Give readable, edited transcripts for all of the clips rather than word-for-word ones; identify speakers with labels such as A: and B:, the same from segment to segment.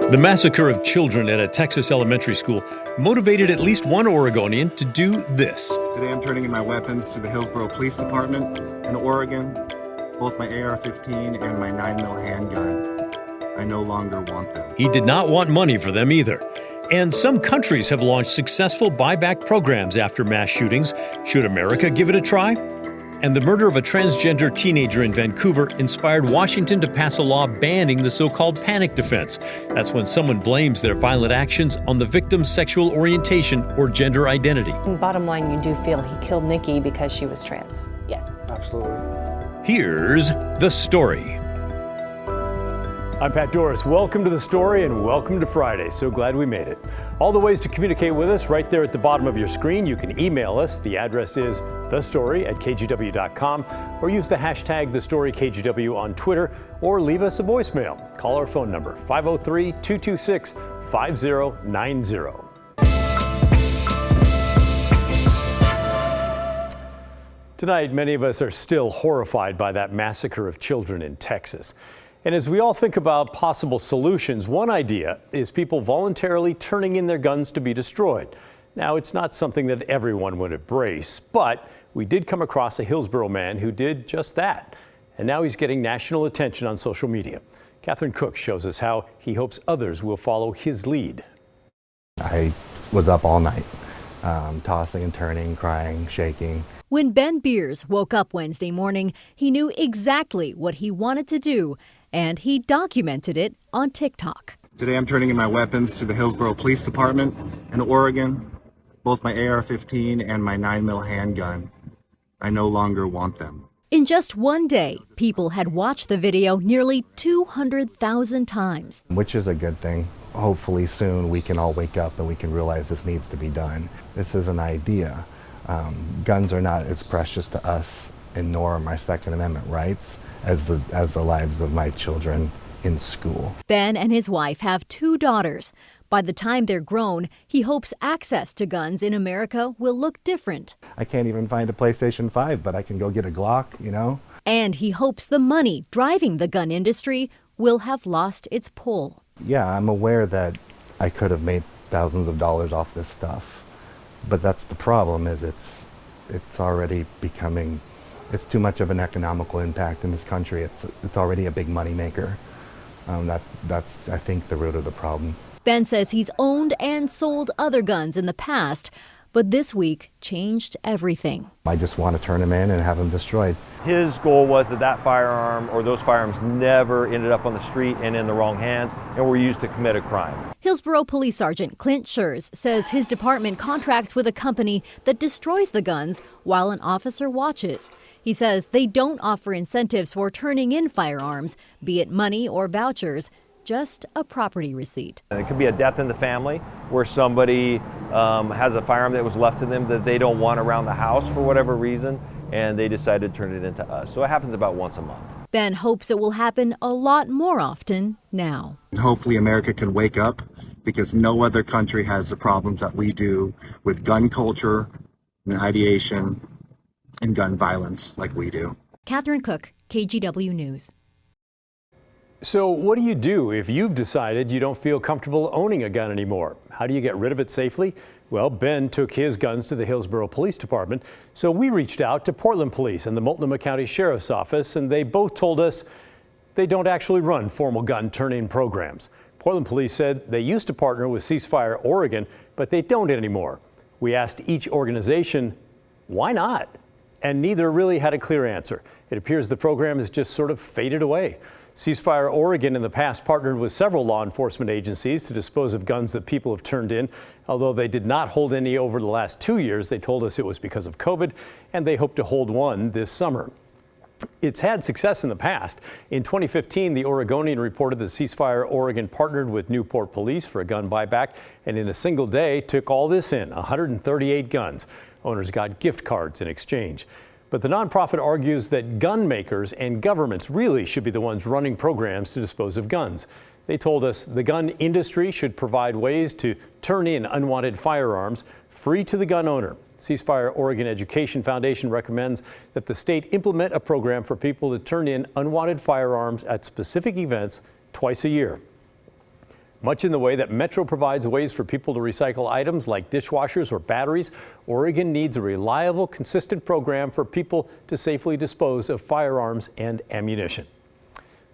A: The massacre of children at a Texas elementary school motivated at least one Oregonian to do this.
B: Today I'm turning in my weapons to the Hillsborough Police Department in Oregon, both my AR-15 and my 9mm handgun. I no longer want them.
A: He did not want money for them either. And some countries have launched successful buyback programs after mass shootings. Should America give it a try? And the murder of a transgender teenager in Vancouver inspired Washington to pass a law banning the so-called panic defense. That's when someone blames their violent actions on the victim's sexual orientation or gender identity.
C: And bottom line, you do feel he killed Nikki because she was trans. Yes.
B: Absolutely.
A: Here's the story.
D: I'm Pat Doris. Welcome to The Story and welcome to Friday. So glad we made it. All the ways to communicate with us right there at the bottom of your screen. You can email us. The address is thestory@kgw.com or use the hashtag TheStoryKGW on Twitter or leave us a voicemail. Call our phone number 503-226-5090. Tonight, many of us are still horrified by that massacre of children in Texas. And as we all think about possible solutions, one idea is people voluntarily turning in their guns to be destroyed. Now, it's not something that everyone would embrace, but we did come across a Hillsborough man who did just that. And now he's getting national attention on social media. Catherine Cook shows us how he hopes others will follow his lead.
E: I was up all night, tossing and turning, crying, shaking.
F: When Ben Beers woke up Wednesday morning, he knew exactly what he wanted to do, and he documented it on TikTok.
B: Today I'm turning in my weapons to the Hillsborough Police Department in Oregon, both my AR-15 and my 9mm handgun. I no longer want them.
F: In just one day, people had watched the video nearly 200,000 times.
E: Which is a good thing. Hopefully soon we can all wake up and we can realize this needs to be done. This is an idea. Guns are not as precious to us, and nor are my Second Amendment rights as the lives of my children in school.
F: Ben and his wife have 2 daughters. By the time they're grown, he hopes access to guns in America will look different.
E: I can't even find a PlayStation 5, but I can go get a Glock, you know?
F: And he hopes the money driving the gun industry will have lost its pull.
E: Yeah, I'm aware that I could have made thousands of dollars off this stuff. But that's the problem, is it's already becoming, it's too much of an economical impact in this country. It's already a big money maker. That's, I think, the root of the problem.
F: Ben says he's owned and sold other guns in the past, but this week changed everything.
E: I just want to turn them in and have them destroyed.
G: His goal was that firearm or those firearms never ended up on the street and in the wrong hands and were used to commit a crime.
F: Hillsborough Police Sergeant Clint Schurz says his department contracts with a company that destroys the guns while an officer watches. He says they don't offer incentives for turning in firearms, be it money or vouchers, just a property receipt.
G: It could be a death in the family where somebody has a firearm that was left to them that they don't want around the house for whatever reason, and they decided to turn it into us. So it happens about once a month.
F: Ben hopes it will happen a lot more often now.
B: Hopefully America can wake up, because no other country has the problems that we do with gun culture and ideation and gun violence like we do.
F: Catherine Cook, KGW News.
D: So what do you do if you've decided you don't feel comfortable owning a gun anymore? How do you get rid of it safely? Well, Ben took his guns to the Hillsborough Police Department, so we reached out to Portland Police and the Multnomah County Sheriff's Office, and they both told us they don't actually run formal gun turn-in programs. Portland Police said they used to partner with Ceasefire Oregon, but they don't anymore. We asked each organization, why not? And neither really had a clear answer. It appears the program has just sort of faded away. Ceasefire Oregon in the past partnered with several law enforcement agencies to dispose of guns that people have turned in. Although they did not hold any over the last 2 years, they told us it was because of COVID, and they hope to hold one this summer. It's had success in the past. In 2015, the Oregonian reported that Ceasefire Oregon partnered with Newport Police for a gun buyback, and in a single day took all this in, 138 guns. Owners got gift cards in exchange. But the nonprofit argues that gun makers and governments really should be the ones running programs to dispose of guns. They told us the gun industry should provide ways to turn in unwanted firearms free to the gun owner. Ceasefire Oregon Education Foundation recommends that the state implement a program for people to turn in unwanted firearms at specific events twice a year. Much in the way that Metro provides ways for people to recycle items like dishwashers or batteries, Oregon needs a reliable, consistent program for people to safely dispose of firearms and ammunition.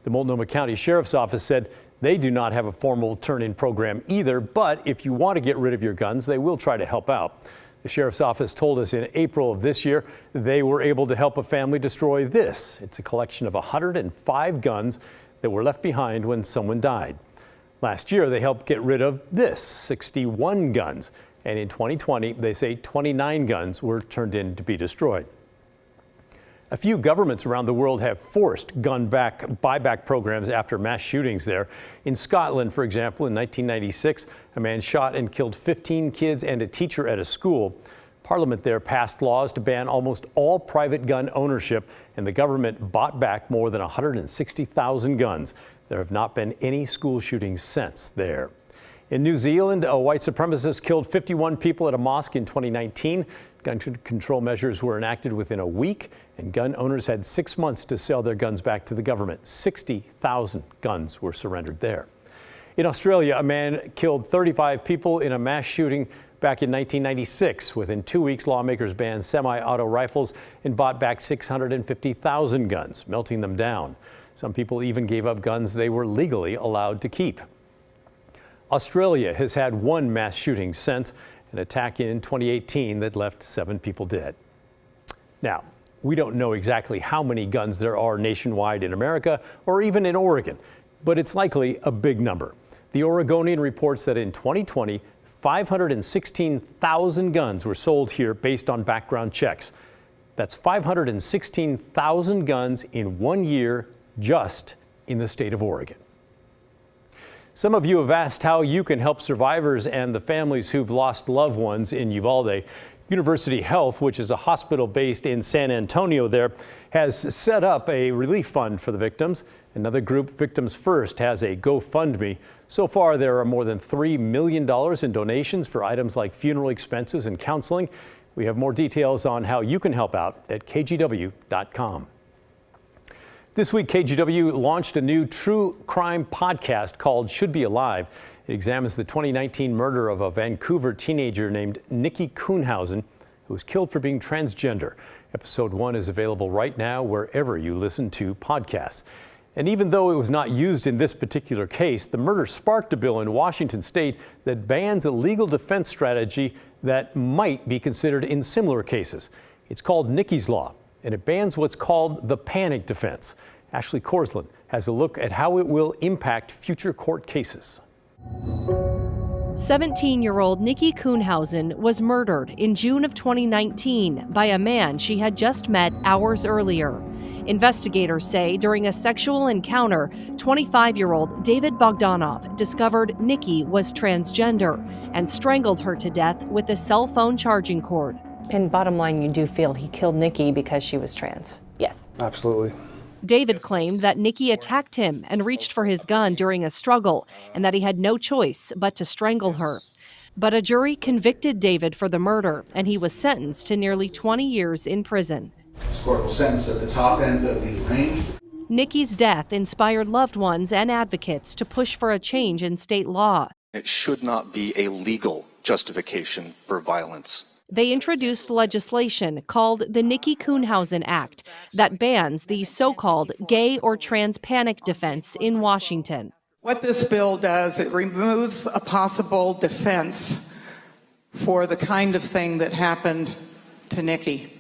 D: The Multnomah County Sheriff's Office said they do not have a formal turn-in program either, but if you want to get rid of your guns, they will try to help out. The Sheriff's Office told us in April of this year they were able to help a family destroy this. It's a collection of 105 guns that were left behind when someone died. Last year, they helped get rid of this, 61 guns. And in 2020, they say 29 guns were turned in to be destroyed. A few governments around the world have forced gun buyback programs after mass shootings there. In Scotland, for example, in 1996, a man shot and killed 15 kids and a teacher at a school. Parliament there passed laws to ban almost all private gun ownership, and the government bought back more than 160,000 guns. There have not been any school shootings since there. In New Zealand, a white supremacist killed 51 people at a mosque in 2019. Gun control measures were enacted within a week, and gun owners had 6 months to sell their guns back to the government. 60,000 guns were surrendered there. In Australia, a man killed 35 people in a mass shooting back in 1996. Within 2 weeks, lawmakers banned semi-auto rifles and bought back 650,000 guns, melting them down. Some people even gave up guns they were legally allowed to keep. Australia has had one mass shooting since, an attack in 2018 that left 7 people dead. Now, we don't know exactly how many guns there are nationwide in America or even in Oregon, but it's likely a big number. The Oregonian reports that in 2020, 516,000 guns were sold here based on background checks. That's 516,000 guns in 1 year just in the state of Oregon. Some of you have asked how you can help survivors and the families who've lost loved ones in Uvalde. University Health, which is a hospital based in San Antonio there, has set up a relief fund for the victims. Another group, Victims First, has a GoFundMe. So far, there are more than $3 million in donations for items like funeral expenses and counseling. We have more details on how you can help out at kgw.com. This week, KGW launched a new true crime podcast called Should Be Alive. It examines the 2019 murder of a Vancouver teenager named Nikki Kuhnhausen, who was killed for being transgender. Episode 1 is available right now wherever you listen to podcasts. And even though it was not used in this particular case, the murder sparked a bill in Washington state that bans a legal defense strategy that might be considered in similar cases. It's called Nikkis law, and it bans what's called the panic defense. Ashley Korsland has a look at how it will impact future court cases.
H: 17-year-old Nikki Kuhnhausen was murdered in June of 2019 by a man she had just met hours earlier. Investigators say during a sexual encounter, 25-year-old David Bogdanov discovered Nikki was transgender and strangled her to death with a cell phone charging cord.
C: And bottom line, you do feel he killed Nikki because she was trans? Yes.
I: Absolutely.
H: David claimed that Nikki attacked him and reached for his gun during a struggle and that he had no choice but to strangle her. But a jury convicted David for the murder, and he was sentenced to nearly 20 years in prison.
I: This court will sentence at the top end of the range.
H: Nikki's death inspired loved ones and advocates to push for a change in state law.
J: It should not be a legal justification for violence.
H: They introduced legislation called the Nikki Kuhnhausen Act that bans the so-called gay or trans panic defense in Washington.
K: What this bill does, it removes a possible defense for the kind of thing that happened to Nikki.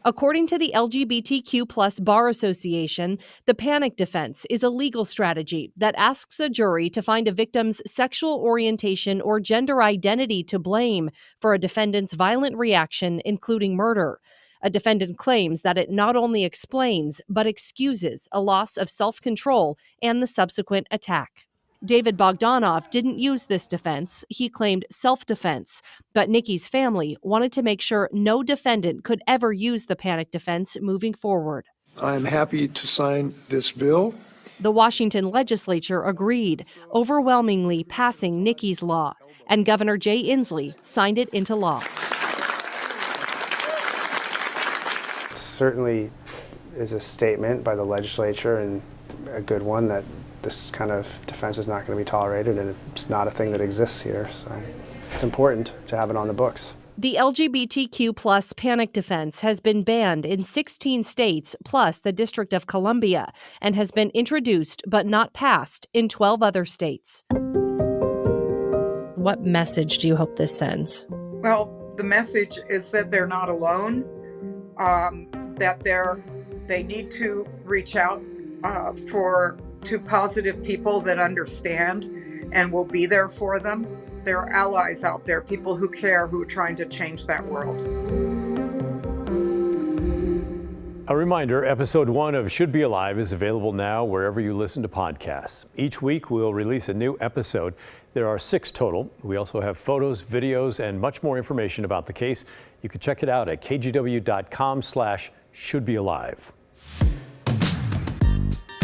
H: According to the LGBTQ+ Bar Association, the panic defense is a legal strategy that asks a jury to find a victim's sexual orientation or gender identity to blame for a defendant's violent reaction, including murder. A defendant claims that it not only explains, but excuses a loss of self-control and the subsequent attack. David Bogdanov didn't use this defense. He claimed self-defense. But Nikki's family wanted to make sure no defendant could ever use the panic defense moving forward.
L: I'm happy to sign this bill.
H: The Washington legislature agreed, overwhelmingly passing Nikki's law, and Governor Jay Inslee signed it into law.
M: Certainly is a statement by the legislature, and a good one, that this kind of defense is not going to be tolerated, and it's not a thing that exists here. So it's important to have it on the books.
H: The LGBTQ plus panic defense has been banned in 16 states plus the District of Columbia and has been introduced but not passed in 12 other states. What message do you hope this sends?
K: Well, the message is that they're not alone, that they need to reach out to positive people that understand and will be there for them. There are allies out there, people who care, who are trying to change that world.
D: A reminder, episode 1 of Should Be Alive is available now wherever you listen to podcasts. Each week we'll release a new episode. There are 6 total. We also have photos, videos, and much more information about the case. You can check it out at kgw.com/shouldbealive.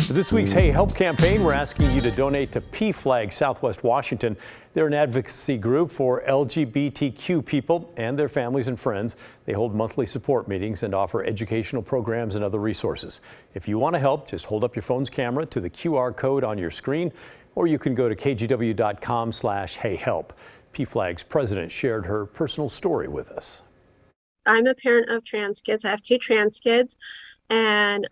D: For this week's Hey Help campaign, we're asking you to donate to PFLAG Southwest Washington. They're an advocacy group for LGBTQ people and their families and friends. They hold monthly support meetings and offer educational programs and other resources. If you want to help, just hold up your phone's camera to the QR code on your screen, or you can go to kgw.com/heyhelp. PFLAG's president shared her personal story with us.
N: I'm a parent of trans kids. I have 2 trans kids, and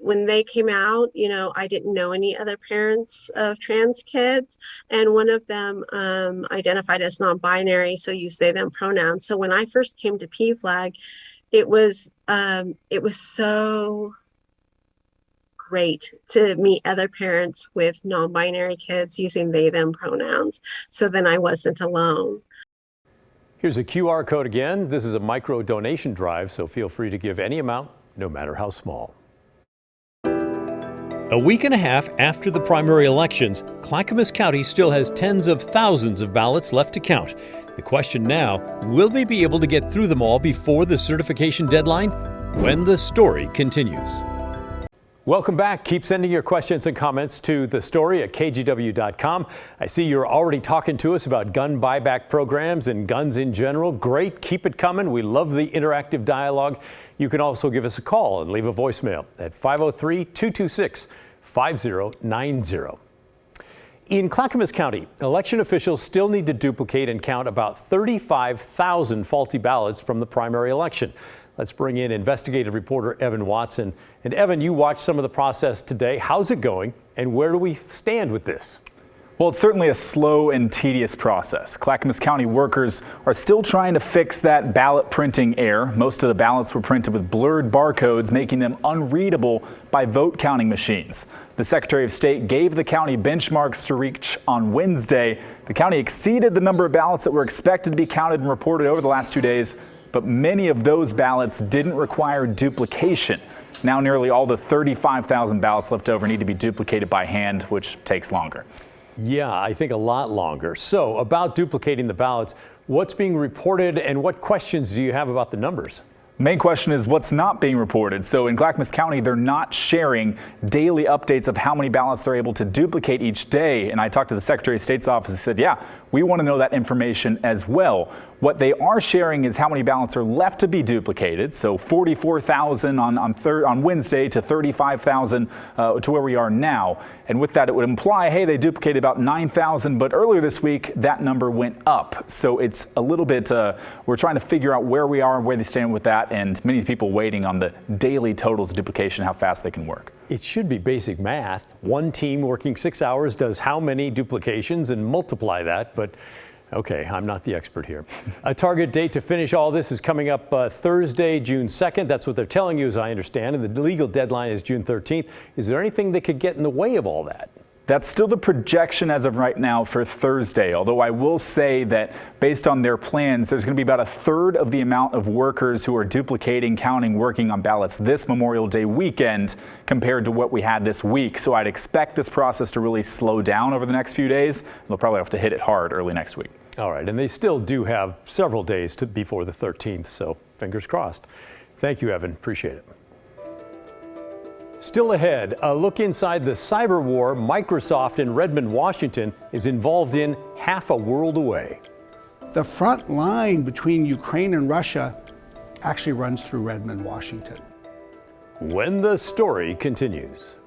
N: when they came out, I didn't know any other parents of trans kids, and one of them identified as non-binary, so used they them pronouns. So when I first came to PFLAG, it was so great to meet other parents with non-binary kids using they them pronouns. So then I wasn't alone.
D: Here's a QR code again. This is a micro donation drive, so feel free to give any amount, no matter how small.
A: A week and a half after the primary elections, Clackamas County still has tens of thousands of ballots left to count. The question now, will they be able to get through them all before the certification deadline? When the story continues.
D: Welcome back. Keep sending your questions and comments to the story at kgw.com. I see you're already talking to us about gun buyback programs and guns in general. Great. Keep it coming. We love the interactive dialogue. You can also give us a call and leave a voicemail at 503-226-5090. In Clackamas County, election officials still need to duplicate and count about 35,000 faulty ballots from the primary election. Let's bring in investigative reporter Evan Watson. And Evan, you watched some of the process today. How's it going, and where do we stand with this?
O: Well, it's certainly a slow and tedious process. Clackamas County workers are still trying to fix that ballot printing error. Most of the ballots were printed with blurred barcodes, making them unreadable by vote counting machines. The Secretary of State gave the county benchmarks to reach on Wednesday. The county exceeded the number of ballots that were expected to be counted and reported over the last 2 days, but many of those ballots didn't require duplication. Now nearly all the 35,000 ballots left over need to be duplicated by hand, which takes longer.
D: Yeah, I think a lot longer. So about duplicating the ballots, what's being reported and what questions do you have about the numbers?
O: Main question is what's not being reported. So in Clackamas County, they're not sharing daily updates of how many ballots they're able to duplicate each day. And I talked to the Secretary of State's office and said, yeah, we want to know that information as well. What they are sharing is how many ballots are left to be duplicated. So 44,000 on Wednesday to 35,000 to where we are now. And with that, it would imply, hey, they duplicated about 9,000. But earlier this week, that number went up. So it's a little bit, we're trying to figure out where we are and where they stand with that. And many people waiting on the daily totals duplication, how fast they can work.
D: It should be basic math. One team working 6 hours does how many duplications and multiply that. But okay, I'm not the expert here. A target date to finish all this is coming up Thursday, June 2nd. That's what they're telling you, as I understand. And the legal deadline is June 13th. Is there anything that could get in the way of all that?
O: That's still the projection as of right now for Thursday, although I will say that based on their plans, there's going to be about a third of the amount of workers who are duplicating, counting, working on ballots this Memorial Day weekend compared to what we had this week. So I'd expect this process to really slow down over the next few days. They'll probably have to hit it hard early next week.
D: All right, and they still do have several days before the 13th, so fingers crossed. Thank you, Evan. Appreciate it. Still ahead, a look inside the cyber war Microsoft in Redmond, Washington is involved in half a world away.
P: The front line between Ukraine and Russia actually runs through Redmond, Washington.
D: When the story continues.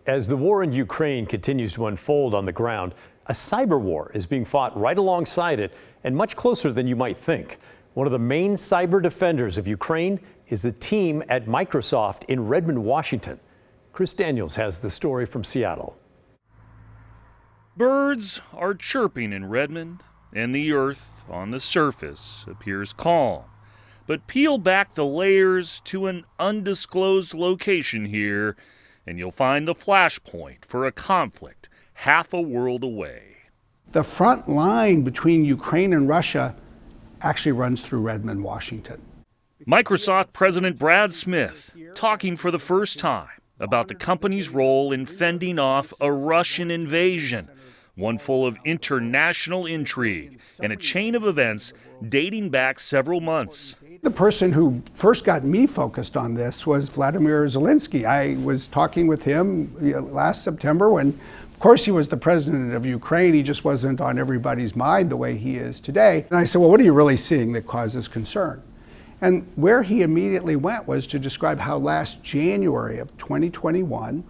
D: As the war in Ukraine continues to unfold on the ground, a cyber war is being fought right alongside it and much closer than you might think. One of the main cyber defenders of Ukraine is a team at Microsoft in Redmond, Washington. Chris Daniels has the story from Seattle.
Q: Birds are chirping in Redmond, and the earth on the surface appears calm. But peel back the layers to an undisclosed location here, and you'll find the flashpoint for a conflict half a world away.
P: The front line between Ukraine and Russia actually runs through Redmond, Washington.
Q: Microsoft President Brad Smith talking for the first time about the company's role in fending off a Russian invasion, one full of international intrigue and a chain of events dating back several months.
P: The person who first got me focused on this was Vladimir Zelensky. I was talking with him last September when, of course, he was the president of Ukraine. He just wasn't on everybody's mind the way he is today. And I said, well, what are you really seeing that causes concern? And where he immediately went was to describe how last January of 2021,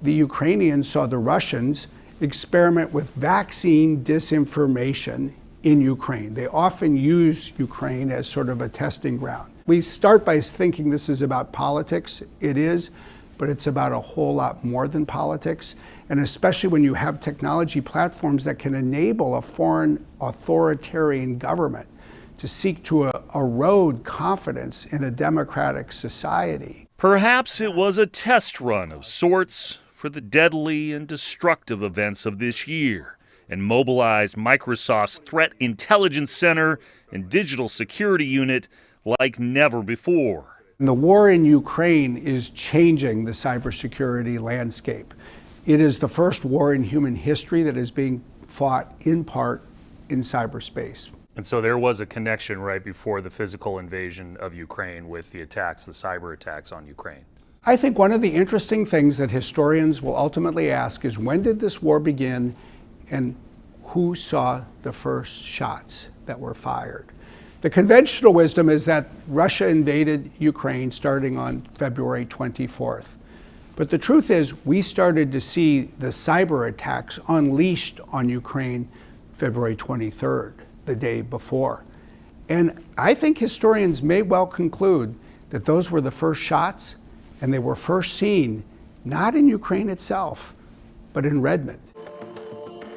P: the Ukrainians saw the Russians experiment with vaccine disinformation in Ukraine. They often use Ukraine as sort of a testing ground. We start by thinking this is about politics. It is, but it's about a whole lot more than politics. And especially when you have technology platforms that can enable a foreign authoritarian government to seek to erode confidence in a democratic society.
Q: Perhaps it was a test run of sorts for the deadly and destructive events of this year, and mobilized Microsoft's Threat Intelligence Center and Digital Security Unit like never before.
P: And the war in Ukraine is changing the cybersecurity landscape. It is the first war in human history that is being fought in part in cyberspace.
R: And so there was a connection right before the physical invasion of Ukraine with the attacks, the cyber attacks on Ukraine.
P: I think one of the interesting things that historians will ultimately ask is, when did this war begin and who saw the first shots that were fired? The conventional wisdom is that Russia invaded Ukraine starting on February 24th. But the truth is, we started to see the cyber attacks unleashed on Ukraine February 23rd, the day before. And I think historians may well conclude that those were the first shots, and they were first seen not in Ukraine itself, but in Redmond.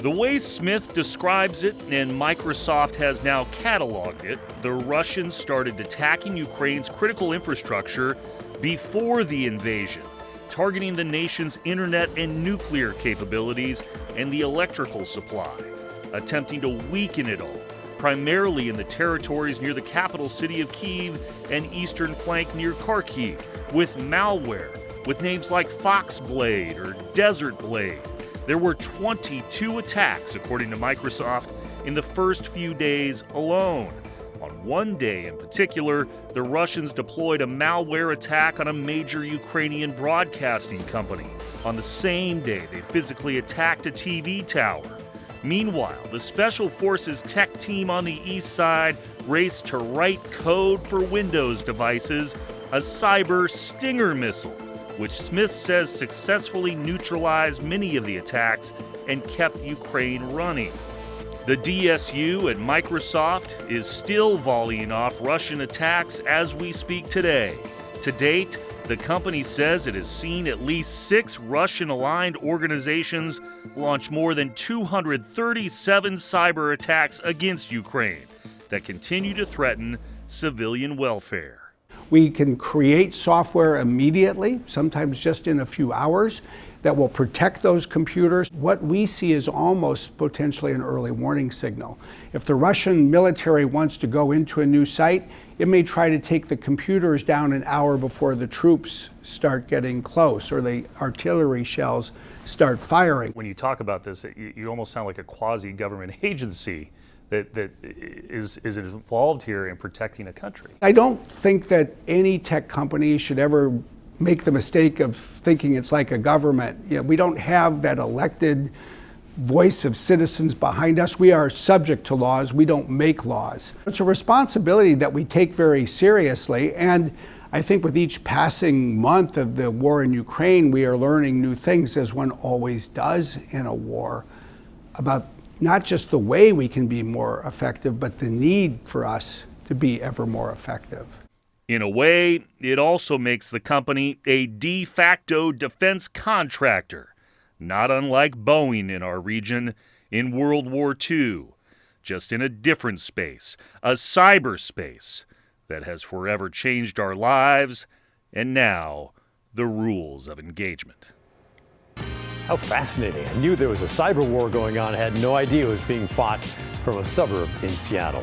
Q: The way Smith describes it, and Microsoft has now cataloged it, the Russians started attacking Ukraine's critical infrastructure before the invasion, targeting the nation's internet and nuclear capabilities and the electrical supply, attempting to weaken it all, primarily in the territories near the capital city of Kyiv and eastern flank near Kharkiv, with malware, with names like Foxblade or Desert Blade. There were 22 attacks, according to Microsoft, in the first few days alone. On one day in particular, the Russians deployed a malware attack on a major Ukrainian broadcasting company. On the same day, they physically attacked a TV tower. Meanwhile, the Special Forces tech team on the east side raced to write code for Windows devices, a cyber Stinger missile, which Smith says successfully neutralized many of the attacks and kept Ukraine running. The DSU at Microsoft is still volleying off Russian attacks as we speak today. To date, the company says it has seen at least 6 Russian-aligned organizations launch more than 237 cyber attacks against Ukraine that continue to threaten civilian welfare.
P: We can create software immediately, sometimes just in a few hours, that will protect those computers. What we see is almost potentially an early warning signal. If the Russian military wants to go into a new site, it may try to take the computers down an hour before the troops start getting close or the artillery shells start firing.
R: When you talk about this, you almost sound like a quasi-government agency that is involved here in protecting a country.
P: I don't think that any tech company should ever make the mistake of thinking it's like a government. You know, we don't have that elected voice of citizens behind us. We are subject to laws. We don't make laws. It's a responsibility that we take very seriously, and I think with each passing month of the war in Ukraine, we are learning new things, as one always does in a war, about not just the way we can be more effective, but the need for us to be ever more effective.
Q: In a way, it also makes the company a de facto defense contractor, not unlike Boeing in our region in World War II, just in a different space, a cyberspace that has forever changed our lives and now the rules of engagement.
D: How fascinating. I knew there was a cyber war going on. I had no idea it was being fought from a suburb in Seattle.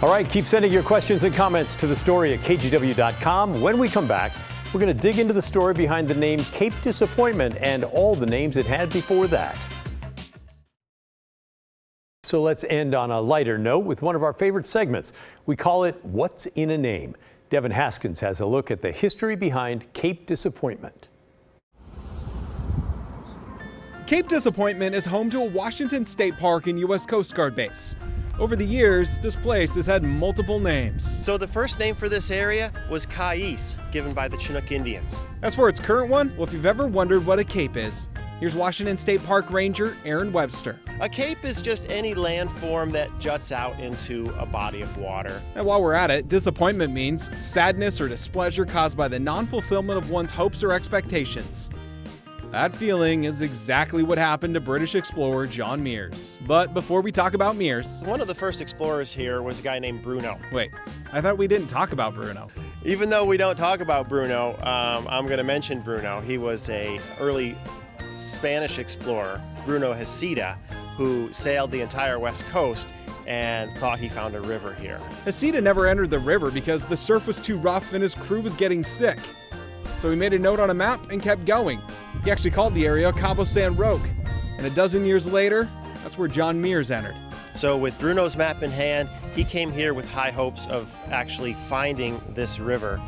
D: All right, keep sending your questions and comments to the story at kgw.com. When we come back, we're going to dig into the story behind the name Cape Disappointment and all the names it had before that. So let's end on a lighter note with one of our favorite segments. We call it What's in a Name. Devin Haskins has a look at the history behind Cape Disappointment.
S: Cape Disappointment is home to a Washington State Park and U.S. Coast Guard base. Over the years, this place has had multiple names.
T: So the first name for this area was Cayce, given by the Chinook Indians.
S: As for its current one, well, if you've ever wondered what a cape is, here's Washington State Park Ranger Aaron Webster.
T: A cape is just any landform that juts out into a body of water.
S: And while we're at it, disappointment means sadness or displeasure caused by the non-fulfillment of one's hopes or expectations. That feeling is exactly what happened to British explorer John Meares. But before we talk about Meares...
T: One of the first explorers here was a guy named Bruno.
S: Wait, I thought we didn't talk about Bruno.
T: Even though we don't talk about Bruno, I'm going to mention Bruno. He was an early Spanish explorer, Bruno Heceta, who sailed the entire west coast and thought he found a river here.
S: Heceta never entered the river because the surf was too rough and his crew was getting sick. So he made a note on a map and kept going. He actually called the area Cabo San Roque. And a dozen years later, that's where John Meares entered.
T: So with Bruno's map in hand, he came here with high hopes of actually finding this river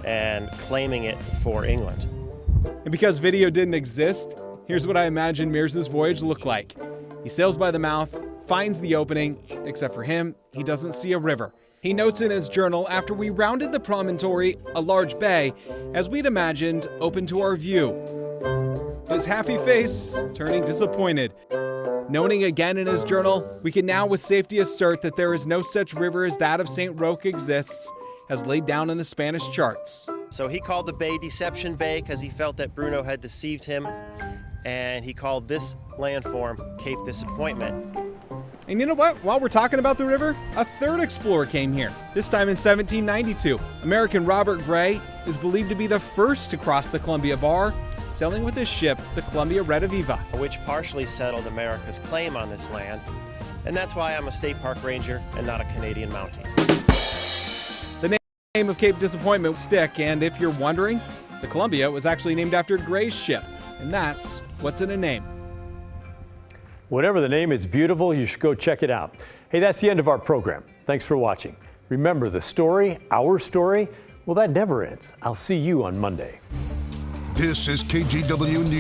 T: and claiming it for England.
S: And because video didn't exist, here's what I imagine Meares' voyage looked like. He sails by the mouth, finds the opening, except for him, he doesn't see a river. He notes in his journal, after we rounded the promontory, a large bay, as we'd imagined, open to our view. His happy face turning disappointed. Noting again in his journal, we can now with safety assert that there is no such river as that of St. Roque exists, as laid down in the Spanish charts.
T: So he called the bay Deception Bay because he felt that Bruno had deceived him, and he called this landform Cape Disappointment.
S: And you know what? While we're talking about the river, a third explorer came here, this time in 1792. American Robert Gray is believed to be the first to cross the Columbia Bar, sailing with his ship, the Columbia Rediviva,
T: which partially settled America's claim on this land. And that's why I'm a state park ranger and not a Canadian Mountie.
S: The name of Cape Disappointment stick, and if you're wondering, the Columbia was actually named after Gray's ship, and that's what's in a name.
D: Whatever the name, it's beautiful. You should go check it out. Hey, that's the end of our program. Thanks for watching. Remember, the story, our story, well, that never ends. I'll see you on Monday.
U: This is KGW News.